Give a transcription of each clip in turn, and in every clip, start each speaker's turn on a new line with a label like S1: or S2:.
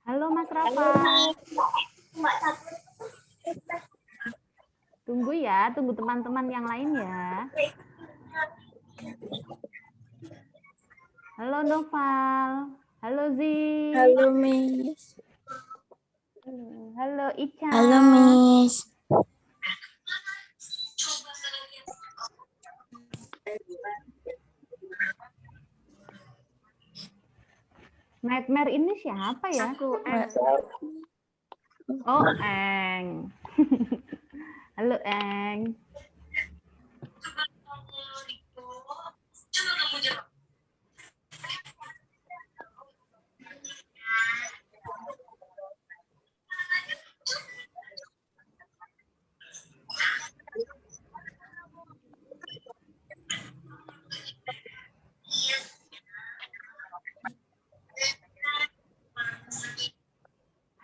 S1: Halo Mas Rafa. Tunggu ya, tunggu teman-teman yang lain ya. Halo Noval. Halo Zi.
S2: Halo Miss.
S1: Halo Ica.
S2: Halo Miss.
S1: Nightmare ini siapa ya?
S2: Aku
S1: Oh, Eng. Halo Eng.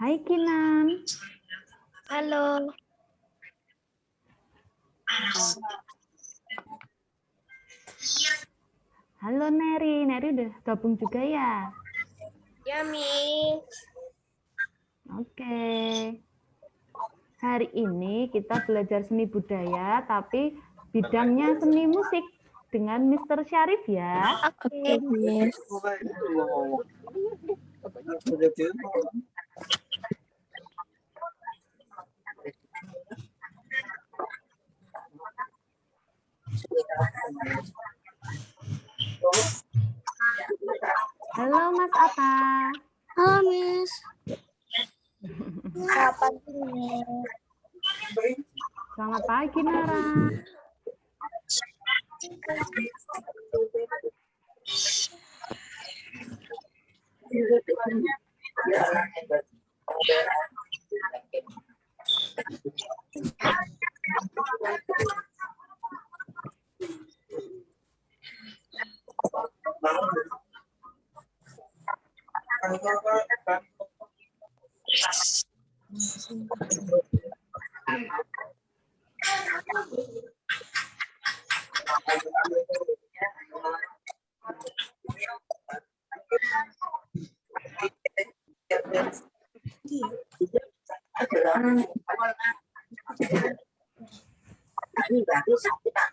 S1: Hai Kinan.
S2: Halo.
S1: Halo Neri. Neri udah gabung juga ya?
S2: Ya Miss.
S1: Oke. Hari ini kita belajar seni budaya, tapi bidangnya seni musik dengan Mr. Syarif ya.
S2: Oke Miss.
S1: Halo Mas Atta.
S2: Halo Miss. Kapan Miss?
S1: Selamat pagi Nara.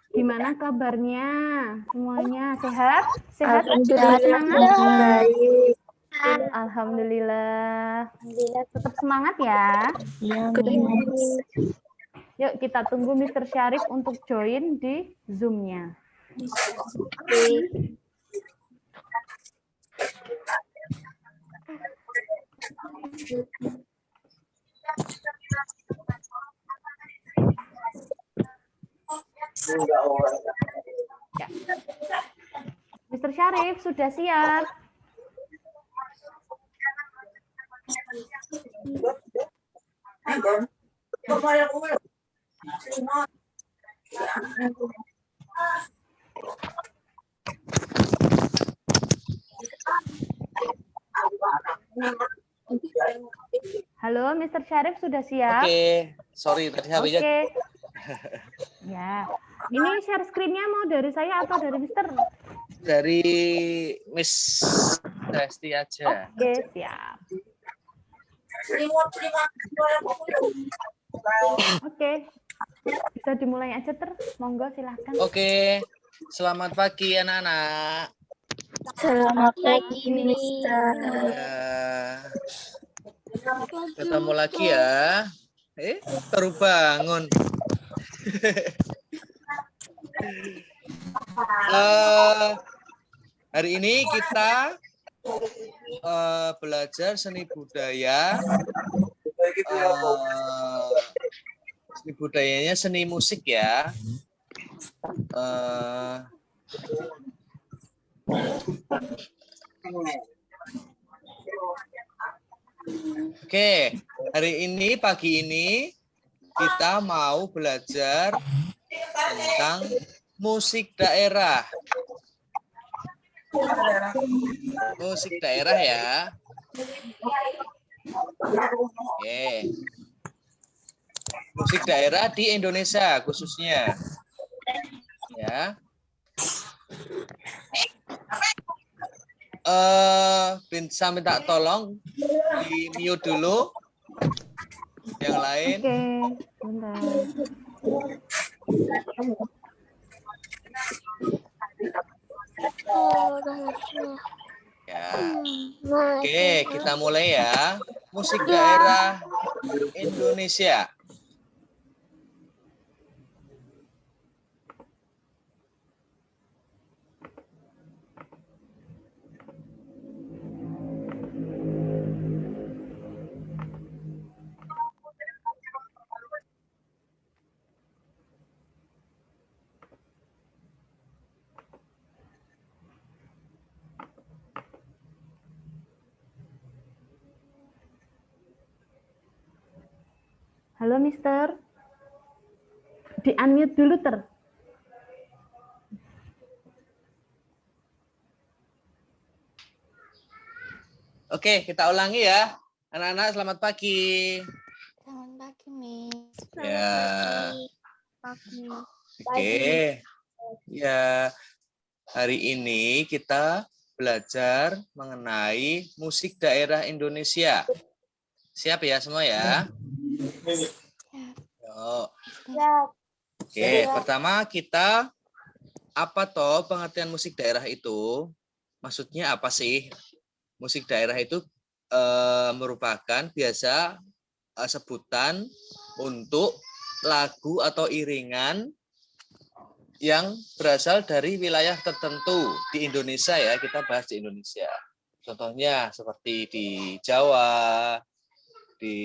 S1: Gimana kabarnya? Semuanya sehat? Sehat?
S2: Alhamdulillah baik.
S1: Alhamdulillah. Tetap semangat ya.
S2: Ya Miss.
S1: Yuk kita tunggu Mr. Syarif untuk join di Zoom-nya. Ya. Mr. Syarif sudah siap? Halo, Mr. Syarif sudah siap?
S3: Oke, sorry tadi HP-nya.
S1: Oke. Ya, ini share screen-nya mau dari saya atau dari Mister?
S3: Dari Miss Resti aja.
S1: Oke, siap. Oke, bisa dimulai aja monggo silahkan.
S3: Oke, selamat pagi anak-anak.
S2: Selamat pagi Mister.
S3: Ketemu lagi ya. Baru bangun. Hari ini kita belajar seni budaya. Seni budayanya seni musik ya. Oke, hari ini pagi ini kita mau belajar tentang musik daerah. Musik daerah ya. Oke. Musik daerah di Indonesia khususnya. Ya. Bisa minta tolong di mute dulu. Yang lain.
S1: Oke, bentar.
S3: Ya. Oke, kita mulai ya. Musik daerah Indonesia.
S1: Halo, Mister. Di-unmute dulu, Ter.
S3: Oke, kita ulangi ya. Anak-anak, selamat pagi.
S2: Selamat pagi, Miss.
S3: Ya.
S2: Pagi.
S3: Oke. Ya, hari ini kita belajar mengenai musik daerah Indonesia. Siap ya semua ya? Yuk. Oke, pertama kita apa toh pengertian musik daerah itu? Maksudnya apa sih? Musik daerah itu merupakan biasa sebutan untuk lagu atau iringan yang berasal dari wilayah tertentu di Indonesia ya, kita bahas di Indonesia. Contohnya seperti di Jawa, di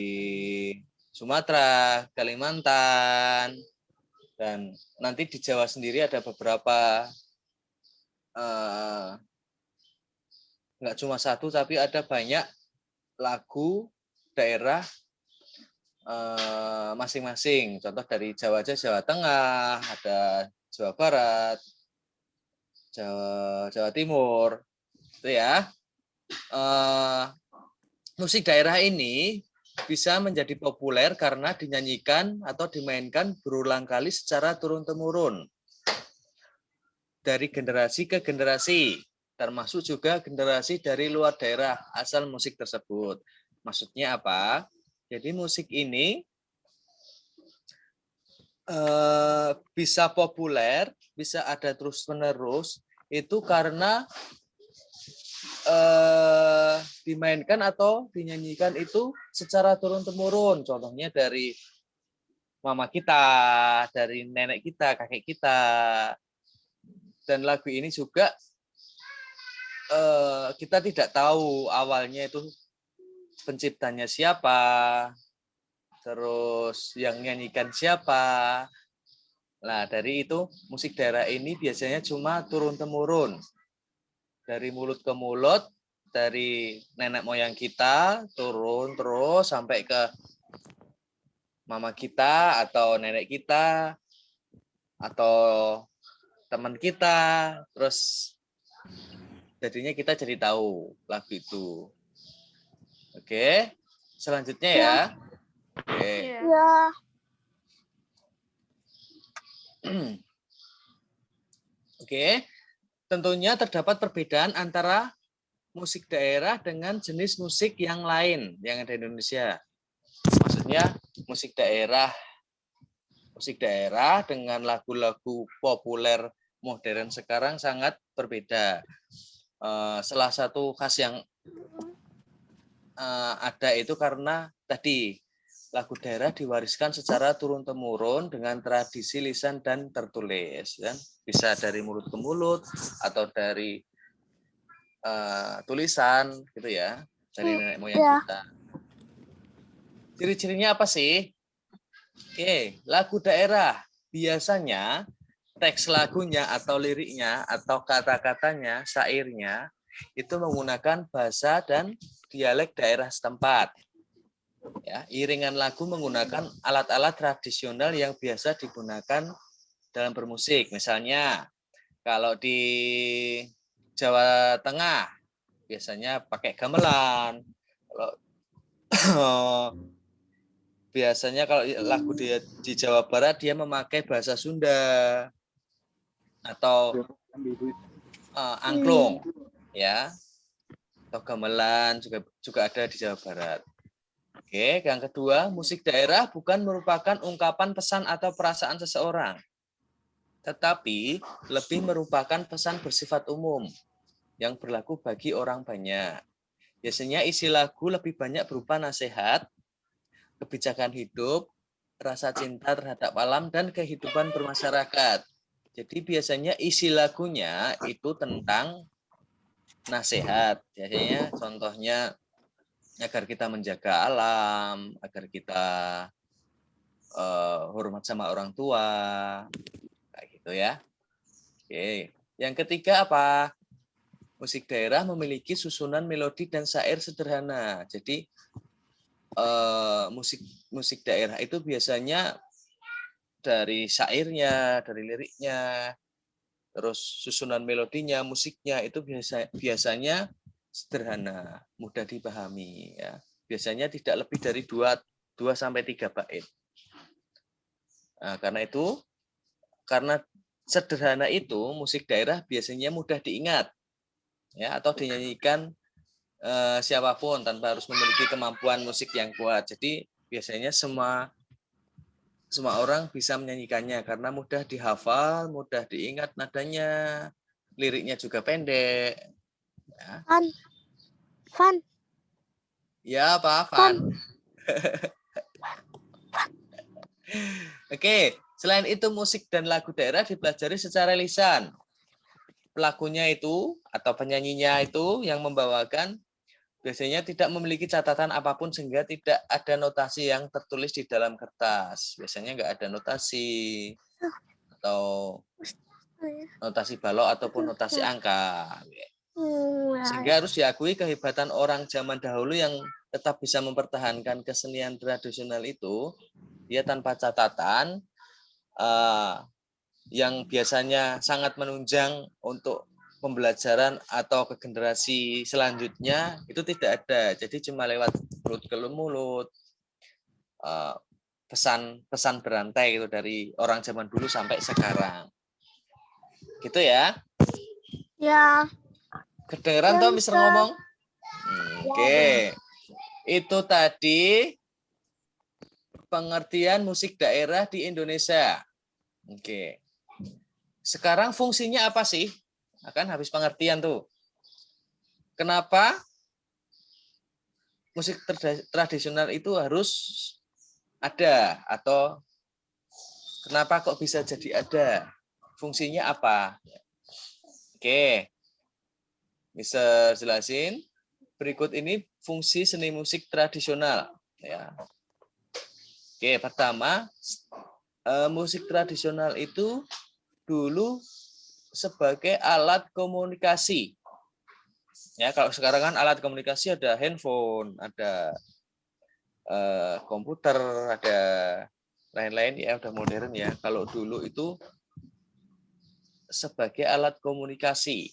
S3: Sumatera, Kalimantan, dan nanti di Jawa sendiri ada beberapa, nggak cuma satu, tapi ada banyak lagu daerah masing-masing. Contoh dari Jawa aja, Jawa Tengah, ada Jawa Barat, Jawa Timur, itu ya. Musik daerah ini bisa menjadi populer karena dinyanyikan atau dimainkan berulang kali secara turun-temurun dari generasi ke generasi, termasuk juga generasi dari luar daerah asal musik tersebut. Maksudnya apa? Jadi musik ini bisa populer, bisa ada terus-menerus, itu karena dimainkan atau dinyanyikan itu secara turun-temurun. Contohnya dari mama kita, dari nenek kita, kakek kita. Dan lagu ini juga kita tidak tahu awalnya itu penciptanya siapa, terus yang nyanyikan siapa. Nah, dari itu musik daerah ini biasanya cuma turun-temurun. Dari mulut ke mulut, dari nenek moyang kita, turun terus sampai ke mama kita, atau nenek kita, atau teman kita. Terus jadinya kita jadi tahu lagu itu. Oke, selanjutnya ya. Oke.
S2: Ya.
S3: Oke, tentunya terdapat perbedaan antara musik daerah dengan jenis musik yang lain yang ada di Indonesia. Maksudnya musik daerah dengan lagu-lagu populer modern sekarang sangat berbeda. Salah satu khas yang ada itu karena tadi lagu daerah diwariskan secara turun-temurun dengan tradisi lisan dan tertulis, kan? Bisa dari mulut ke mulut atau dari tulisan, gitu ya, dari nenek moyang kita. Ciri-cirinya apa sih? Oke, lagu daerah biasanya teks lagunya atau liriknya atau kata-katanya, syairnya itu menggunakan bahasa dan dialek daerah setempat. Ya, iringan lagu menggunakan alat-alat tradisional yang biasa digunakan dalam bermusik. Misalnya, kalau di Jawa Tengah biasanya pakai gamelan. Kalau biasanya kalau lagu di Jawa Barat dia memakai bahasa Sunda atau angklung, ya. atau gamelan juga ada di Jawa Barat. Oke, yang kedua, musik daerah bukan merupakan ungkapan pesan atau perasaan seseorang, tetapi lebih merupakan pesan bersifat umum yang berlaku bagi orang banyak. Biasanya isi lagu lebih banyak berupa nasihat, kebijakan hidup, rasa cinta terhadap alam, dan kehidupan bermasyarakat. Jadi biasanya isi lagunya itu tentang nasihat. Biasanya contohnya agar kita menjaga alam, agar kita hormat sama orang tua, kayak gitu ya. Oke. Yang ketiga apa? Musik daerah memiliki susunan melodi dan syair sederhana. Jadi musik daerah itu biasanya dari syairnya, dari liriknya, terus susunan melodinya, musiknya itu biasanya sederhana, mudah dipahami ya. Biasanya tidak lebih dari 2 sampai 3 bait. Nah, karena sederhana itu musik daerah biasanya mudah diingat ya, atau dinyanyikan siapapun tanpa harus memiliki kemampuan musik yang kuat. Jadi biasanya semua orang bisa menyanyikannya karena mudah dihafal, mudah diingat nadanya, liriknya juga pendek. Ya,
S2: Fun.
S3: ya Pak Van. Oke, selain itu musik dan lagu daerah dipelajari secara lisan. Pelakunya itu atau penyanyinya itu yang membawakan biasanya tidak memiliki catatan apapun sehingga tidak ada notasi yang tertulis di dalam kertas. Biasanya nggak ada notasi atau notasi balok ataupun notasi angka. Sehingga harus diakui kehebatan orang zaman dahulu yang tetap bisa mempertahankan kesenian tradisional itu, dia tanpa catatan, yang biasanya sangat menunjang untuk pembelajaran atau ke generasi selanjutnya itu tidak ada. Jadi cuma lewat mulut ke mulut, pesan berantai itu dari orang zaman dulu sampai sekarang. Gitu ya?
S2: Ya.
S3: Kedengeran toh Mister ngomong? Oke. Itu tadi pengertian musik daerah di Indonesia. Oke. Sekarang fungsinya apa sih? Akan habis pengertian tuh. Kenapa musik tradisional itu harus ada? Atau kenapa kok bisa jadi ada? Fungsinya apa? Oke. Bisa jelasin? Berikut ini fungsi seni musik tradisional. Ya. Oke, pertama, musik tradisional itu dulu sebagai alat komunikasi. Ya, kalau sekarang kan alat komunikasi ada handphone, ada komputer, ada lain-lain ya, udah modern ya. Kalau dulu itu sebagai alat komunikasi.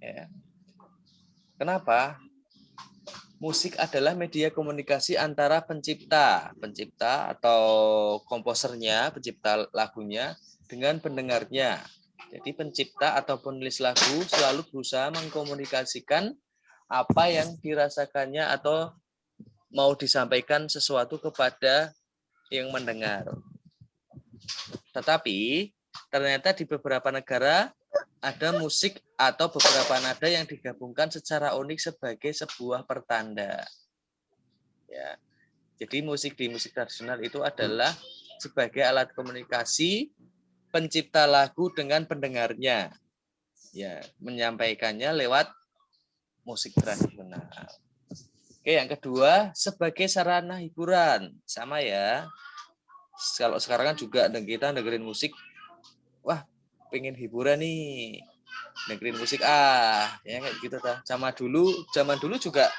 S3: Ya. Kenapa? Musik adalah media komunikasi antara pencipta atau komposernya, pencipta lagunya dengan pendengarnya. Jadi pencipta atau penulis lagu selalu berusaha mengkomunikasikan apa yang dirasakannya atau mau disampaikan sesuatu kepada yang mendengar. Tetapi ternyata di beberapa negara ada musik atau beberapa nada yang digabungkan secara unik sebagai sebuah pertanda. Ya. Jadi di musik tradisional itu adalah sebagai alat komunikasi pencipta lagu dengan pendengarnya. Ya, menyampaikannya lewat musik tradisional. Oke, yang kedua sebagai sarana hiburan. Sama ya. Kalau sekarang kan juga kita dengerin musik, wah pengen hiburan nih, dengerin musik ya kayak gitu ta. Zaman dulu juga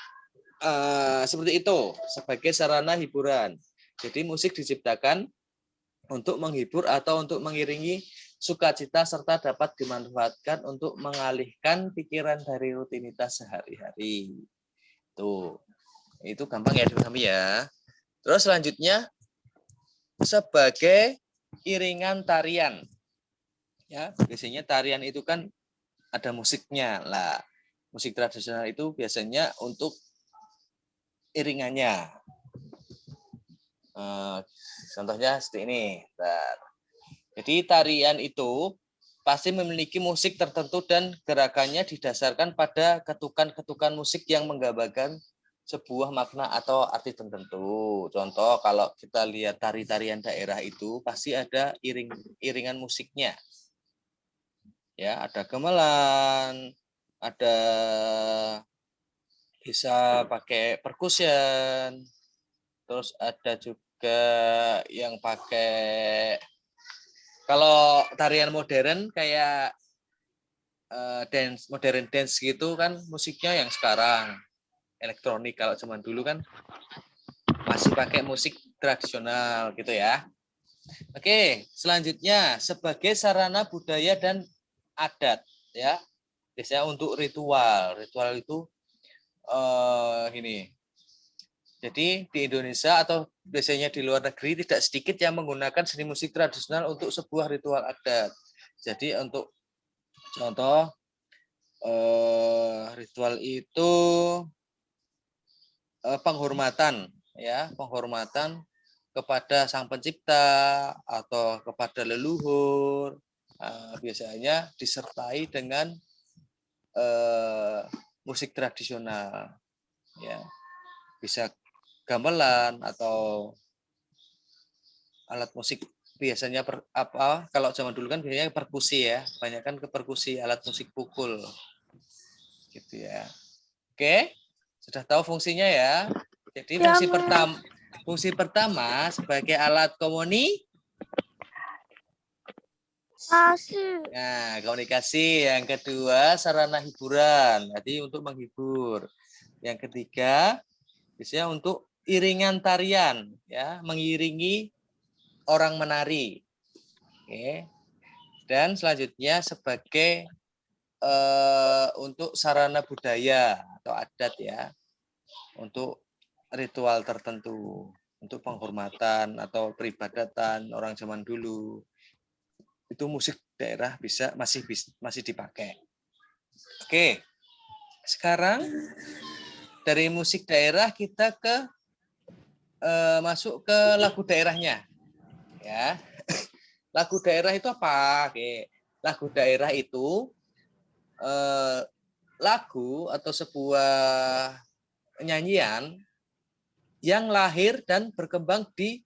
S3: seperti itu sebagai sarana hiburan. Jadi musik diciptakan untuk menghibur atau untuk mengiringi sukacita serta dapat dimanfaatkan untuk mengalihkan pikiran dari rutinitas sehari-hari. Itu gampang ya dipahami ya. Terus selanjutnya sebagai iringan tarian. Ya, biasanya tarian itu kan ada musiknya lah. Musik tradisional itu biasanya untuk iringannya. Contohnya seperti ini. Jadi tarian itu pasti memiliki musik tertentu dan gerakannya didasarkan pada ketukan-ketukan musik yang menggambarkan sebuah makna atau arti tertentu. Contoh kalau kita lihat tari-tarian daerah itu pasti ada iringan musiknya. Ya, ada gamelan, ada bisa pakai percussion, terus ada juga yang pakai, kalau tarian modern kayak modern dance gitu kan musiknya yang sekarang elektronik. Kalau zaman dulu kan masih pakai musik tradisional gitu ya. Oke, selanjutnya sebagai sarana budaya dan adat ya. Biasanya untuk ritual. Ritual itu gini. Jadi di Indonesia atau biasanya di luar negeri tidak sedikit yang menggunakan seni musik tradisional untuk sebuah ritual adat. Jadi untuk contoh ritual itu penghormatan ya, penghormatan kepada sang pencipta atau kepada leluhur. Biasanya disertai dengan musik tradisional ya, bisa gamelan atau alat musik biasanya kalau zaman dulu kan biasanya perkusi ya, kebanyakan ke perkusi, alat musik pukul gitu ya. Oke, sudah tahu fungsinya ya. Jadi fungsi pertama sebagai alat komunikasi. Nah, komunikasi. Yang kedua sarana hiburan, jadi untuk menghibur. Yang ketiga biasanya untuk iringan tarian ya, mengiringi orang menari. Oke. Dan selanjutnya sebagai untuk sarana budaya atau adat ya, untuk ritual tertentu, untuk penghormatan atau peribadatan orang zaman dulu. Itu musik daerah masih dipakai. Oke. Sekarang dari musik daerah kita masuk ke lagu daerahnya. Ya. Lagu daerah itu apa? Oke. Lagu daerah itu lagu atau sebuah nyanyian yang lahir dan berkembang di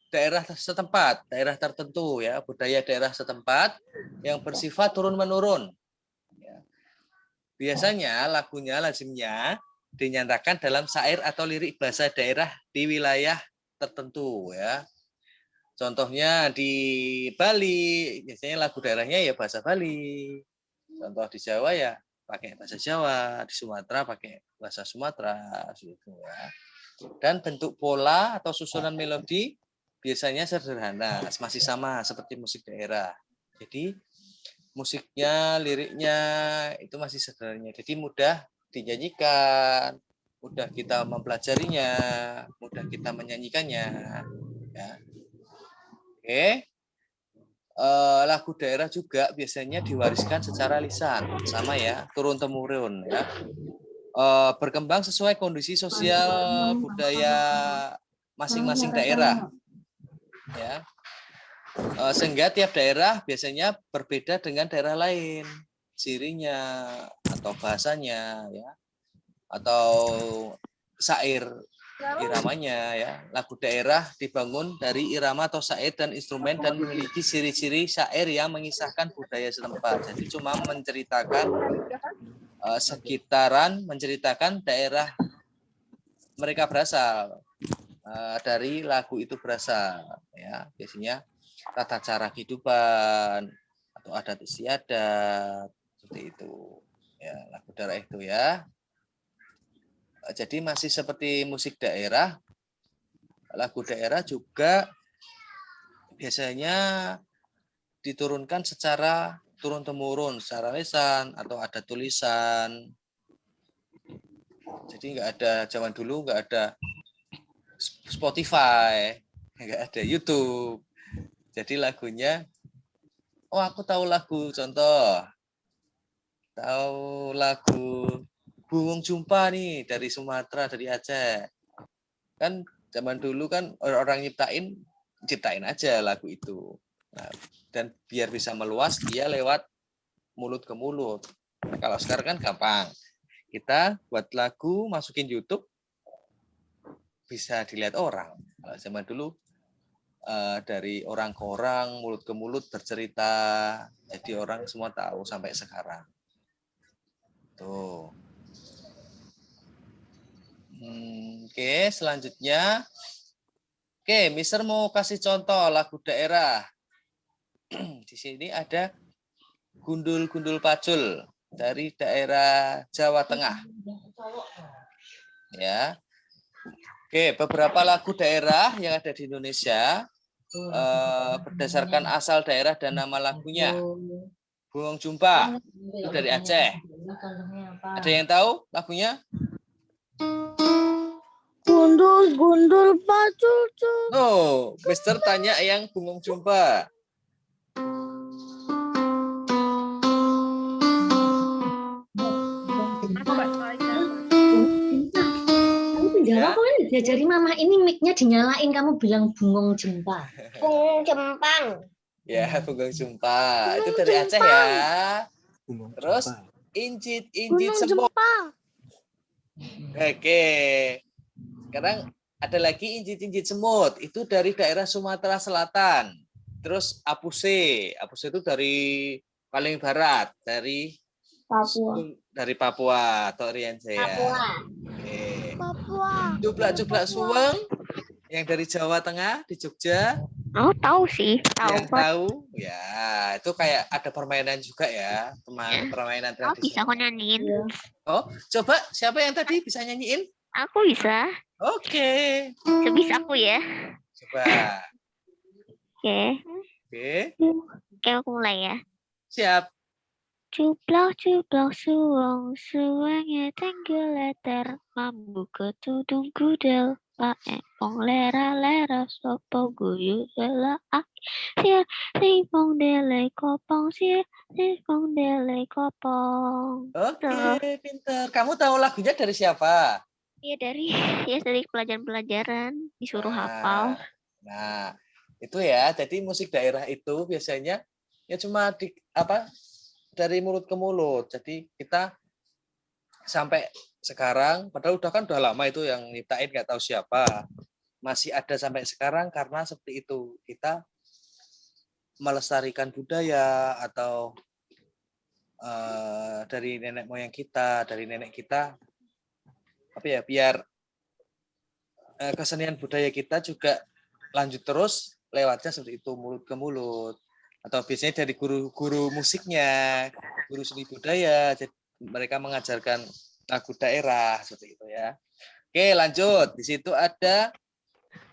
S3: daerah setempat, daerah tertentu ya, budaya daerah setempat yang bersifat turun-menurun. Ya. Biasanya lazimnya dinyatakan dalam syair atau lirik bahasa daerah di wilayah tertentu ya. Contohnya di Bali, biasanya lagu daerahnya ya bahasa Bali. Contoh di Jawa ya pakai bahasa Jawa, di Sumatera pakai bahasa Sumatera gitu ya. Dan bentuk pola atau susunan melodi biasanya sederhana, masih sama seperti musik daerah. Jadi musiknya, liriknya itu masih sederhana. Jadi mudah dinyanyikan, mudah kita mempelajarinya, mudah kita menyanyikannya. Ya. Oke. Lagu daerah juga biasanya diwariskan secara lisan, sama ya, turun temurun ya. Berkembang sesuai kondisi sosial budaya masing-masing daerah ya. Sehingga tiap daerah biasanya berbeda dengan daerah lain, cirinya atau bahasanya ya, atau syair iramanya ya. Lagu daerah dibangun dari irama atau syair dan instrumen dan memiliki ciri-ciri syair yang mengisahkan budaya setempat. Jadi cuma menceritakan sekitaran, menceritakan daerah mereka berasal, dari lagu itu berasal ya. Biasanya tata cara kehidupan atau adat istiadat seperti itu ya, lagu daerah itu ya. Jadi masih seperti musik daerah, lagu daerah juga biasanya diturunkan secara turun-temurun, secara lisan atau ada tulisan. Jadi nggak ada, zaman dulu nggak ada Spotify, nggak ada YouTube. Jadi lagunya, oh aku tahu lagu, contoh tahu lagu Bungong Jumpa nih dari Sumatera, dari Aceh. Kan zaman dulu kan orang-orang ciptain aja lagu itu. Nah, dan biar bisa meluas dia lewat mulut ke mulut. Nah, kalau sekarang kan gampang. Kita buat lagu, masukin YouTube, bisa dilihat orang. Kalau zaman dulu dari orang ke orang, mulut ke mulut bercerita, jadi orang semua tahu sampai sekarang. Tuh. Oke, selanjutnya. Oke, Mister mau kasih contoh lagu daerah. Di sini ada Gundul-Gundul Pacul dari daerah Jawa Tengah. Ya. Oke, beberapa lagu daerah yang ada di Indonesia berdasarkan asal daerah dan nama lagunya. Bungong Jumpa itu dari Aceh. Ada yang tahu lagunya?
S2: Gundul pacul.
S3: Oh, Mister tanya yang Bungong Jumpa.
S4: Jawab kan diajari mama ini mic-nya dinyalain, kamu bilang bungong jempa.
S2: Bungong jempang.
S3: Ya, Bungong Jumpa. Itu dari Aceh ya. Terus Injit Semut. Oke. Sekarang ada lagi Injit Semut. Itu dari daerah Sumatera Selatan. Terus Apuse. Apuse itu dari paling barat, dari Papua atau Riense ya. Oke. Cuplak Suweng yang dari Jawa Tengah di Jogja.
S1: Oh, tahu sih.
S3: Yang tahu ya, itu kayak ada permainan juga ya, permainan tradisional.
S1: Bisa aku nyanyiin.
S3: Oh, coba siapa yang tadi bisa nyanyiin?
S1: Aku bisa.
S3: Oke.
S1: Sebisa aku ya.
S3: Coba.
S1: Oke. Oke, aku mulai ya.
S3: Siap.
S1: Cuplak suwengnya tenggeleter, mambu ketudung kudel, paepong lera sopo guyu sela sir sipong dele kopong sir sipong dele kopong.
S3: Oke, pinter. Kamu tahu lagunya dari siapa?
S1: Ya dari pelajaran-pelajaran disuruh hafal.
S3: Nah, itu ya. Jadi musik daerah itu biasanya ya cuma dari mulut ke mulut. Jadi kita sampai sekarang, padahal udah lama itu yang nyiptain nggak tahu siapa. Masih ada sampai sekarang karena seperti itu. Kita melestarikan budaya atau dari nenek moyang kita, dari nenek kita, biar kesenian budaya kita juga lanjut terus lewatnya seperti itu, mulut ke mulut. Atau biasanya dari guru-guru musiknya, guru seni budaya, jadi mereka mengajarkan lagu daerah seperti itu ya. Oke, lanjut. Di situ ada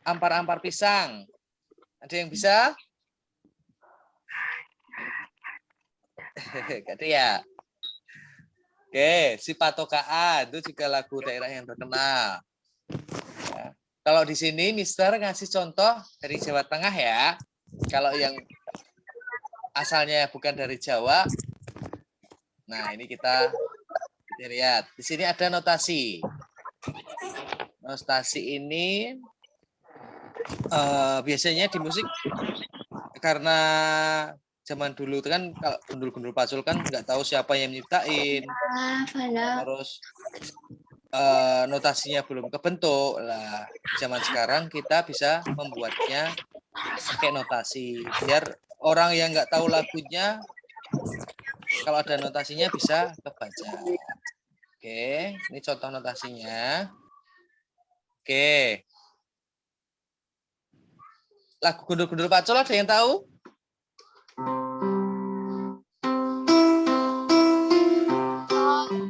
S3: ampar-ampar pisang. Ada yang bisa? Gak ada ya? Oke, si Patokaan itu juga lagu daerah yang terkenal. Ya. Kalau di sini Mister ngasih contoh dari Jawa Tengah ya. Kalau yang asalnya bukan dari Jawa, nah ini kita lihat. Di sini ada notasi. Notasi ini biasanya di musik karena zaman dulu kan kalau gundul-gundul pacul kan nggak tahu siapa yang nyiptain. Terus notasinya belum kebentuk lah. Zaman sekarang kita bisa membuatnya pakai notasi biar orang yang nggak tahu lagunya kalau ada notasinya bisa kebaca. Oke, ini contoh notasinya. Oke. Lagu Gundul-Gundul Pacul ada yang tahu?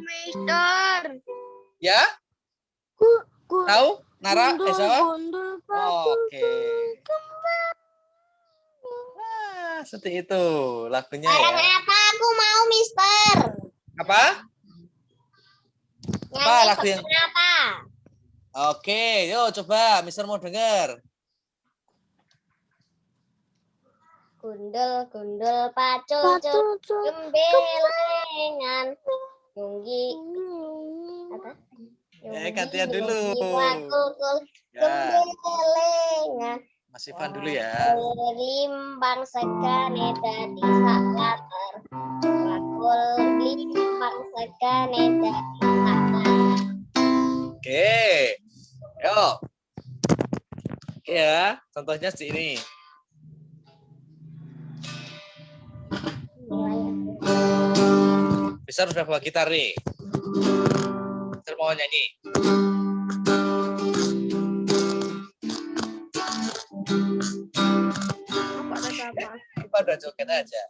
S2: Mister.
S3: Ya? Tahu? Nara?
S2: Gundul pacul.
S3: Oke. Nah, seperti itu lagunya ya.
S2: Apa aku mau, Mister?
S3: Apa? Apa lagu yang?
S2: Apa?
S3: Oke, yuk coba Mister mau dengar.
S2: Gundul pacul gembele. gembelengan. Yunggi. Apa?
S3: Gantian dulu.
S2: Wakul
S3: Ya,
S2: gembelengan.
S3: Mas Ivan dulu ya.
S2: Limbang sekane dadi sak latar. Wakul limbang sekane dadi sak latar.
S3: Oke. Yuk. Oke ya, contohnya seperti ini. Bisa udah bawa gitar nih. Bisa mau nyanyi. Udah joget aja.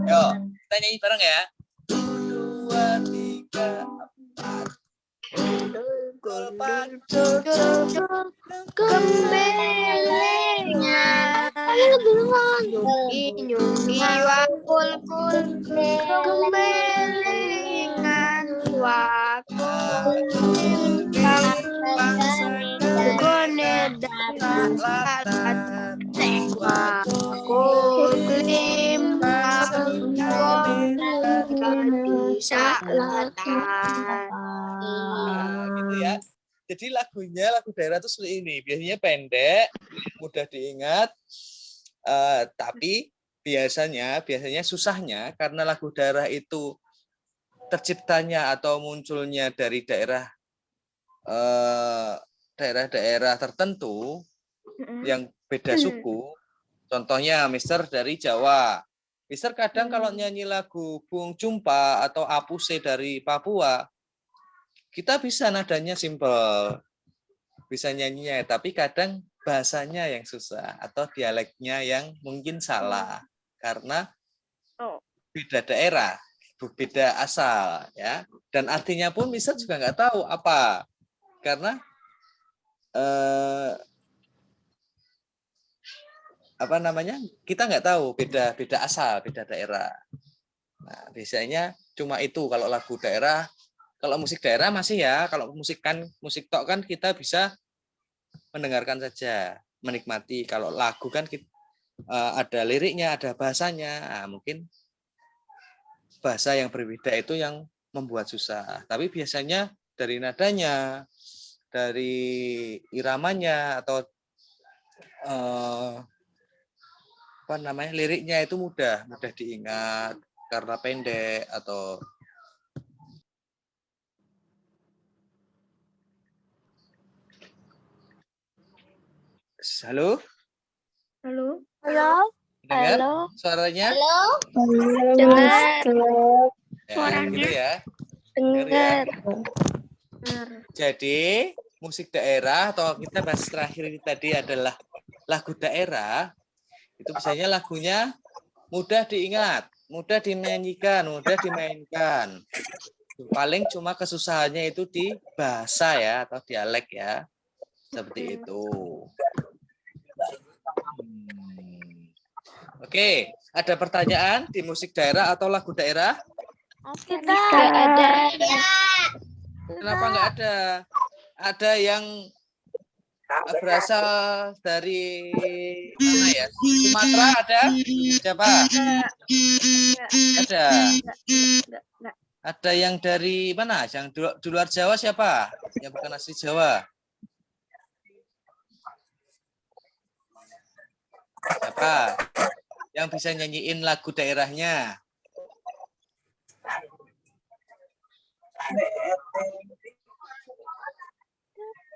S3: Yuk, kita nyanyi bareng ya. 2, 3, 4.
S2: Gembelengan. Nyungi wakul gembelengan. Wakul limbang sekane dadi sak latar. Wakul limbang dadi sak latar.
S3: Gitu ya. Jadi lagunya, lagu daerah itu seperti ini. Biasanya pendek, mudah diingat, tapi biasanya susahnya karena lagu daerah itu terciptanya atau munculnya dari daerah-daerah tertentu yang beda suku. Contohnya Mister dari Jawa. Mister kadang kalau nyanyi lagu Bung Jumpa atau Apuse dari Papua, kita bisa nadanya simple, bisa nyanyinya, tapi kadang bahasanya yang susah atau dialeknya yang mungkin salah karena beda daerah, beda asal, ya. Dan artinya pun bisa juga nggak tahu apa, karena kita nggak tahu beda asal, beda daerah. Nah, biasanya cuma itu kalau lagu daerah. Kalau musik daerah masih ya, kalau musik tok kan kita bisa mendengarkan saja, menikmati. Kalau lagu kan kita, ada liriknya, ada bahasanya. Nah, mungkin bahasa yang berbeda itu yang membuat susah. Tapi biasanya dari nadanya, dari iramanya atau liriknya itu mudah diingat karena pendek atau Halo?
S2: Halo?
S3: Dengar
S2: Halo?
S3: suaranya?
S2: Halo? Dengar.
S3: Ya, gitu ya.
S2: Dengar.
S3: Jadi, musik daerah atau kita bahas terakhir ini tadi adalah lagu daerah. Itu biasanya lagunya mudah diingat, mudah dinyanyikan, mudah dimainkan. Paling cuma kesusahannya itu di bahasa ya atau dialek ya. Seperti itu. Oke, ada pertanyaan di musik daerah atau lagu daerah?
S2: Tidak ada.
S3: Kenapa nggak ada? Ada yang berasal dari mana ya? Sumatera ada? Siapa? Ada. Ada yang dari mana? Yang di luar Jawa siapa? Yang bukan asli Jawa? Siapa? Yang bisa nyanyiin lagu daerahnya?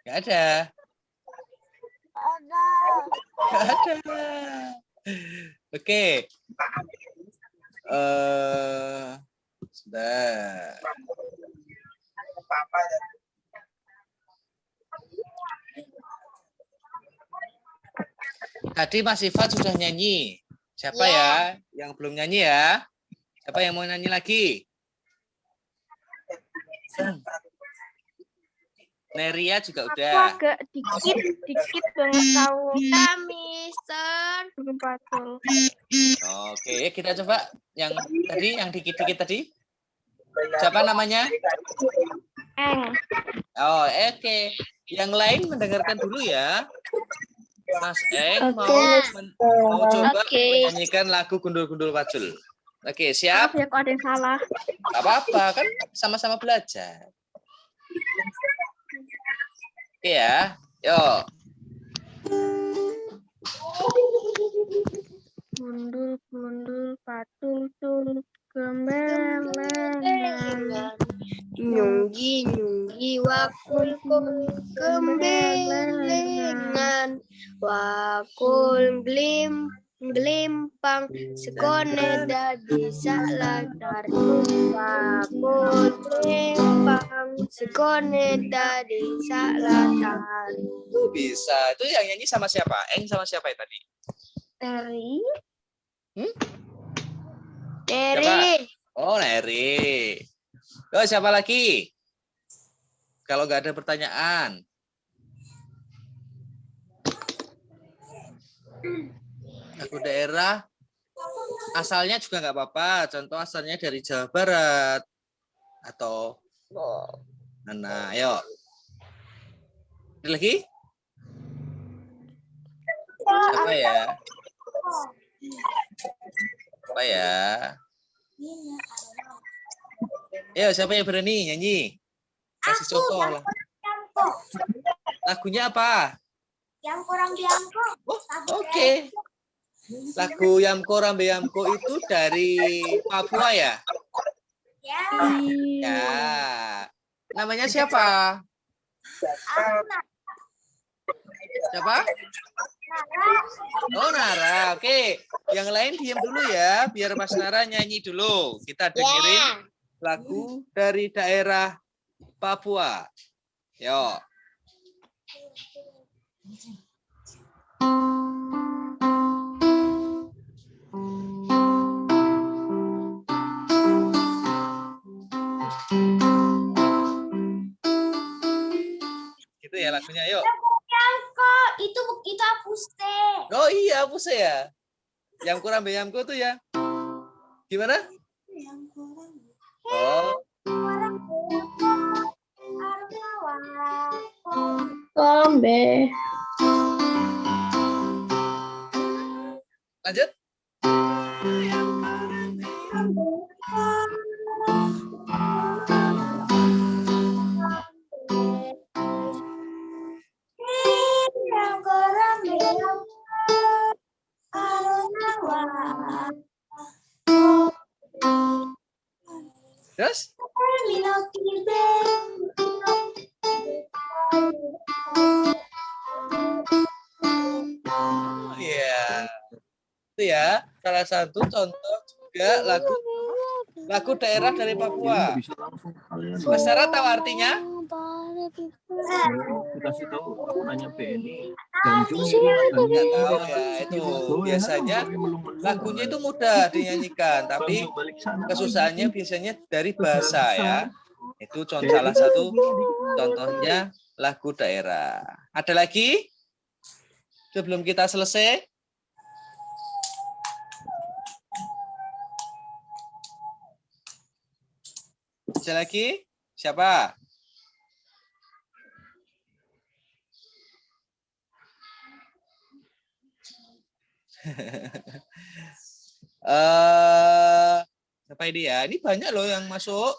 S3: Nggak ada. Nggak ada. Oke. Sudah. Tadi Mas Ivan sudah nyanyi. Siapa ya yang belum nyanyi ya? Siapa yang mau nyanyi lagi? Neria juga udah.
S2: Aku agak dikit banget tahu. Ya, Mister. Belum patul.
S3: Oke, kita coba yang tadi, yang dikit-dikit tadi. Siapa namanya?
S2: Eng.
S3: Oh, oke. Yang lain mendengarkan dulu ya. Mas Eng mau coba menyanyikan lagu Gundul-Gundul Pacul. Oke, siap?
S2: Maaf ya kalau ada yang salah.
S3: Gak apa-apa, kan sama-sama belajar. Oke ya, yuk.
S2: Mundur, patul, tul, kembelengan. Nyunggi, wakul, kembelengan. Wakul, gelimpang, sekone dadi salakar. Wakul, gelimpang, sekone dadi salakar.
S3: Bisa. Itu yang nyanyi sama siapa? Eng sama siapa ya tadi?
S2: Teri.
S3: Hmm?
S2: Teri.
S3: Oh, Neri. Oh, siapa lagi? Kalau nggak ada pertanyaan. Lagu daerah asalnya juga nggak apa-apa. Contoh asalnya dari Jawa Barat atau mana? Ayo. Ada lagi? Apa ya? Apa ya? Ayo, siapa yang berani nyanyi? Kasih contoh lah. Lagunya apa?
S5: Yamko Rambe Yamko.
S3: Oh, oke. Lagu Yamko Rambe Yamko itu dari Papua ya?
S5: Ya.
S3: Ya. Namanya siapa? Siapa? Oh, Nara. Oke. Yang lain diam dulu ya, biar Mas Nara nyanyi dulu. Kita dengerin lagu dari daerah Papua. Yo. Gitu ya lagunya, yuk.
S5: Yamko itu Apuste.
S3: Oh iya, apa sih ya? Yang kurang Yamko tuh ya. Gimana? Oh,
S2: Kombe.
S3: lanjut. Terus? Oh iya. Itu ya, salah satu contoh juga lagu daerah dari Papua. Mas Sarah tahu artinya?
S6: Dikasih tahu aku nanya PNI
S3: Nggak tahu ya, itu biasanya lagunya itu mudah dinyanyikan, tapi kesusahannya biasanya dari bahasa ya. Itu salah satu contohnya lagu daerah. Ada lagi? Sebelum kita selesai? Ada lagi? Siapa? Apa ini ya? Ini banyak loh yang masuk.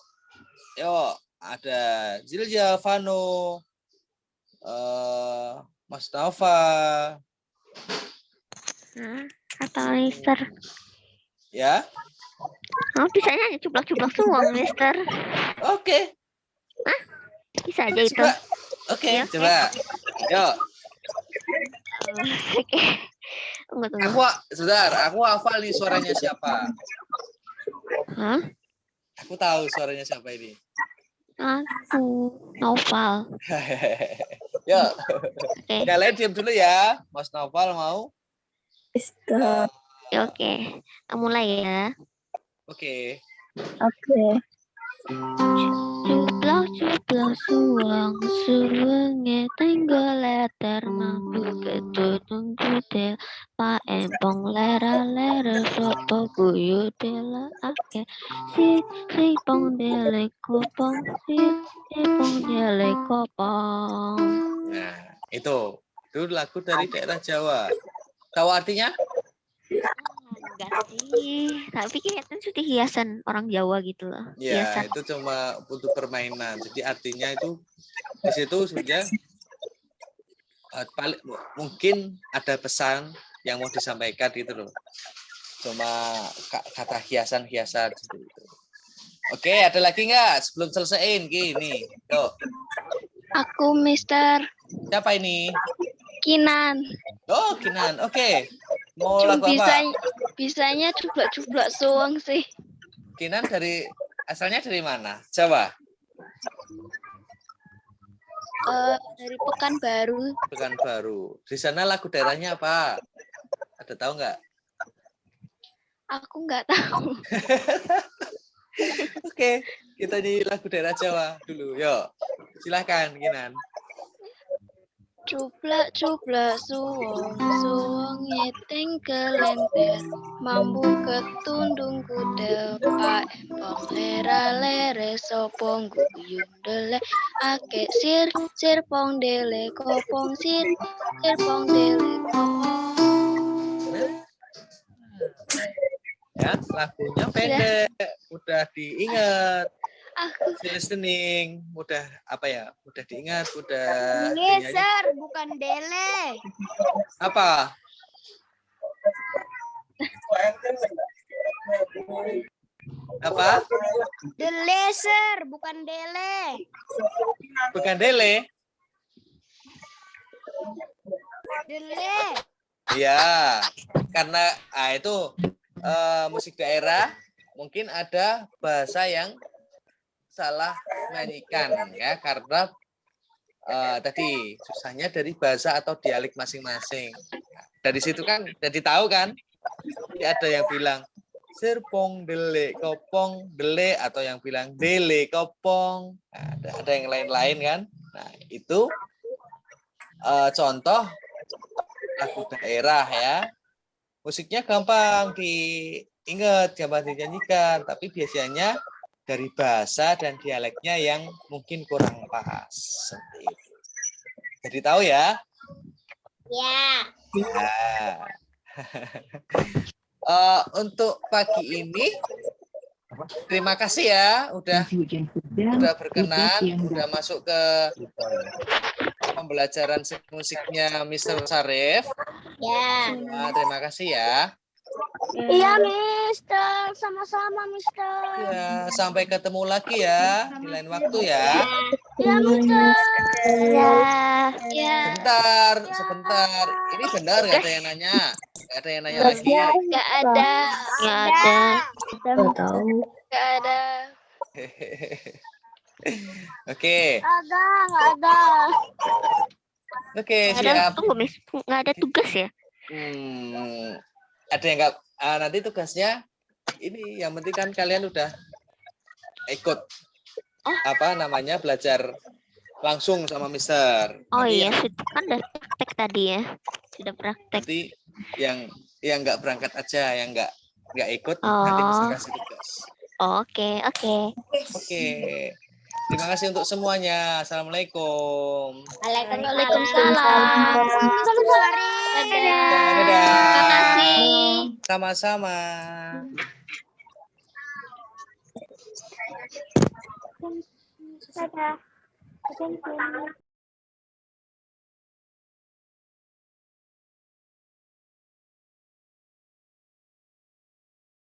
S3: Yo, ada Zilja, Vano, Mas Nova.
S2: Kata Mister.
S3: Ya.
S2: Oh, bisa nyanyi cuplak-cuplak semua, Mister.
S3: Oke.
S2: Bisa aja itu.
S3: Coba. Oke,
S2: Ya,
S3: coba. Yuk.
S2: Oke. Tunggu.
S3: Aku hafal nih suaranya siapa.
S2: Hah?
S3: Aku tahu suaranya siapa ini.
S2: Aku Noval.
S3: Yuk.
S2: Oke.
S3: Yang lain diam dulu ya. Mas Noval mau?
S2: Oke. Mulai ya.
S3: Oke.
S2: Cuplak suwenge tenggeleter mampu ketutung judel pa empong lera sopo guyu dela ake si pong dele kopong si pong dele kopong.
S3: Nah, itu lagu dari daerah Jawa. Tahu artinya?
S7: Enggak sih, tapi kayaknya sudah hiasan orang Jawa gitu loh.
S3: Ya,
S7: Hiasan.
S3: itu cuma untuk permainan. Jadi artinya itu di situ sudah mungkin ada pesan yang mau disampaikan gitu loh. Cuma kata hiasan-hiasan seperti itu. Oke, ada lagi nggak sebelum selesaiin gini? Yuk.
S7: Aku Mister
S3: Siapa ini?
S7: Kinan.
S3: Oh, Kinan. Oke. Mau
S7: Cuma
S3: lagu apa?
S7: bisanya cuplak-cuplak soang sih.
S3: Kinan asalnya dari mana? Jawa.
S7: Dari Pekanbaru.
S3: Pekanbaru. Di sana lagu daerahnya apa? Ada tahu nggak?
S7: Aku nggak tahu.
S3: Oke, kita nyanyi lagu daerah Jawa dulu. Yuk, silakan Kinan.
S7: Cuplak-cuplak suwong, suwong ngeteng kelenter, mambu ketundung kuda, empong lera-lere sopong guyung dele, ake sir pong dele kopong sir pong dele kopong.
S3: Ya, lagunya pendek, udah diingat.
S7: Aku
S3: Listening, mudah diingat, mudah
S2: Dele,
S3: dinyanyi.
S2: Sir, bukan Dele.
S3: Apa? Apa?
S2: Dele, Sir, bukan Dele.
S3: Bukan Dele?
S2: Dele.
S3: Ya, karena itu musik daerah mungkin ada bahasa yang salah nyanyikan ya, karena tadi susahnya dari bahasa atau dialek masing-masing. Dari situ kan jadi tahu kan, jadi ada yang bilang serpong dele kopong dele, atau yang bilang dele kopong. Nah, ada yang lain-lain kan. Nah, itu contoh lagu daerah ya. Musiknya gampang diingat, gampang dinyanyikan, tapi biasanya dari bahasa dan dialeknya yang mungkin kurang pas. Seperti itu. Jadi tahu ya?
S5: Ya.
S3: Ya. Untuk pagi ini, terima kasih ya, udah berkenan, udah masuk ke pembelajaran musiknya Mr. Sarif.
S5: Ya.
S3: Nah, terima kasih ya.
S5: Iya, Mister. Sama-sama, Mister.
S3: Ya, sampai ketemu lagi ya di lain waktu ya.
S5: Iya, Mister.
S7: ya
S3: Sebentar. Ini benar nggak ada yang nanya? Nggak ada yang nanya lagi.
S7: nggak ada.
S4: Nggak tahu.
S7: Nggak ada.
S3: Oke,
S5: Nggak ada.
S3: oke,
S7: Nggak ada.
S3: siap.
S7: Tunggu, Miss. Nggak ada tugas ya?
S3: Ada yang nggak? Nanti tugasnya ini yang penting kan kalian udah ikut belajar langsung sama Mister.
S7: Oh
S3: Nanti
S7: iya, sudah kan udah praktek tadi ya. Sudah praktek.
S3: Nanti yang nggak berangkat aja, yang nggak ikut nanti Mister kasih tugas.
S7: Oke.
S3: Oke. Terima kasih untuk semuanya. Assalamualaikum.
S7: Waalaikumsalam.
S3: Dadah.
S7: Terima kasih.
S3: Sama-sama.
S5: Dadah.